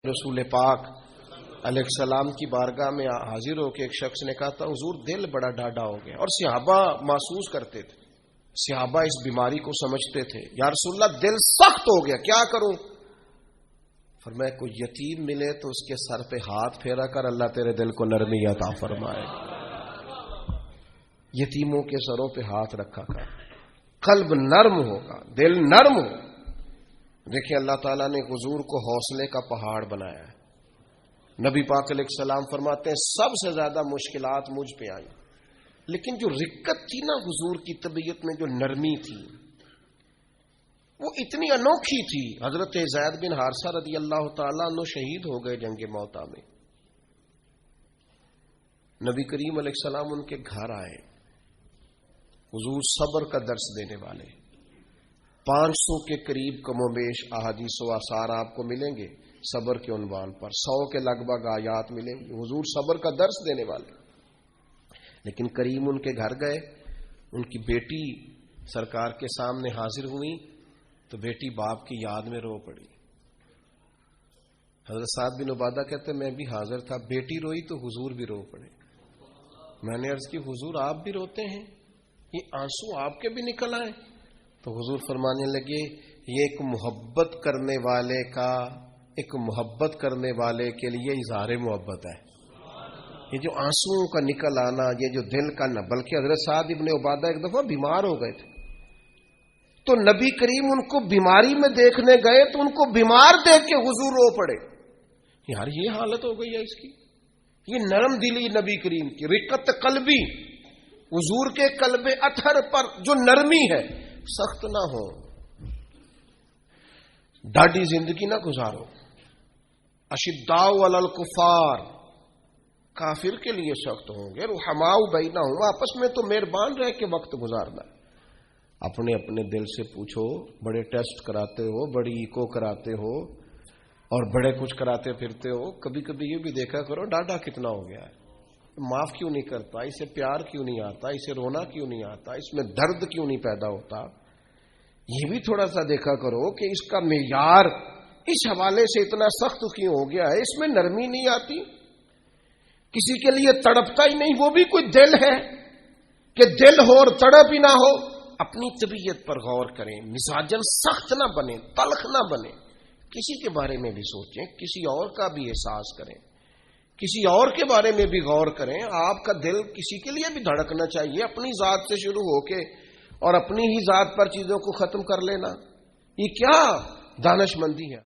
رسول پاک علیہ السلام کی بارگاہ میں حاضر ہو کے ایک شخص نے کہا تھا حضور دل بڑا ڈاڈا ہو گیا، اور صحابہ محسوس کرتے تھے، صحابہ اس بیماری کو سمجھتے تھے، یا رسول اللہ دل سخت ہو گیا کیا کروں؟ فرمایا کوئی یتیم ملے تو اس کے سر پہ ہاتھ پھیرا کر، اللہ تیرے دل کو نرمی عطا فرمائے۔ یتیموں کے سروں پہ ہاتھ رکھا کر، قلب نرم ہوگا، دل نرم ہو۔ دیکھیں اللہ تعالیٰ نے حضور کو حوصلے کا پہاڑ بنایا ہے۔ نبی پاک علیہ السلام فرماتے ہیں سب سے زیادہ مشکلات مجھ پہ آئی، لیکن جو رقت تھی نا حضور کی طبیعت میں، جو نرمی تھی، وہ اتنی انوکھی تھی۔ حضرت زید بن حارثہ رضی اللہ تعالیٰ عنہ شہید ہو گئے جنگ موتا میں۔ نبی کریم علیہ السلام ان کے گھر آئے، حضور صبر کا درس دینے والے، 500 کے قریب کم و بیش احادیث و آثار آپ کو ملیں گے صبر کے عنوان پر، 100 کے لگ بھگ آیات ملیں گے، حضور صبر کا درس دینے والے۔ لیکن کریم ان کے گھر گئے، ان کی بیٹی سرکار کے سامنے حاضر ہوئی تو بیٹی باپ کی یاد میں رو پڑی۔ حضرت سعد بن عبادہ کہتے میں بھی حاضر تھا، بیٹی روئی تو حضور بھی رو پڑے۔ میں نے عرض کی حضور آپ بھی روتے ہیں، یہ آنسو آپ کے بھی نکل آئے؟ تو حضور فرمانے لگے یہ ایک محبت کرنے والے کے لیے اظہار محبت ہے۔ یہ جو آنسوؤں کا نکل آنا، یہ جو دل کا نہ، بلکہ حضرت سعد بن عبادہ ایک دفعہ بیمار ہو گئے تھے، تو نبی کریم ان کو بیماری میں دیکھنے گئے تو ان کو بیمار دیکھ کے حضور رو پڑے۔ یار یہ حالت ہو گئی ہے اس کی، یہ نرم دلی نبی کریم کی، رقت قلبی، حضور کے قلب اطہر پر جو نرمی ہے، سخت نہ ہو، ڈاڈی زندگی نہ گزارو۔ اشداء علی الکفار، کافر کے لیے سخت ہوں گے، رحماء بینہم، آپس میں تو مہربان رہ کے وقت گزارنا۔ اپنے اپنے دل سے پوچھو، بڑے ٹیسٹ کراتے ہو، بڑی ایکو کراتے ہو اور بڑے کچھ کراتے پھرتے ہو، کبھی کبھی یہ بھی دیکھا کرو ڈاڈا کتنا ہو گیا ہے، معاف کیوں نہیں کرتا، اسے پیار کیوں نہیں آتا، اسے رونا کیوں نہیں آتا، اس میں درد کیوں نہیں پیدا ہوتا۔ یہ بھی تھوڑا سا دیکھا کرو کہ اس کا معیار اس حوالے سے اتنا سخت کیوں ہو گیا ہے، اس میں نرمی نہیں آتی، کسی کے لیے تڑپتا ہی نہیں، وہ بھی کوئی دل ہے کہ دل ہو اور تڑپ ہی نہ ہو۔ اپنی طبیعت پر غور کریں، مزاجن سخت نہ بنے، تلخ نہ بنے، کسی کے بارے میں بھی سوچیں، کسی اور کا بھی احساس کریں، کسی اور کے بارے میں بھی غور کریں۔ آپ کا دل کسی کے لیے بھی دھڑکنا چاہیے، اپنی ذات سے شروع ہو کے اور اپنی ہی ذات پر چیزوں کو ختم کر لینا، یہ کیا دانش مندی ہے؟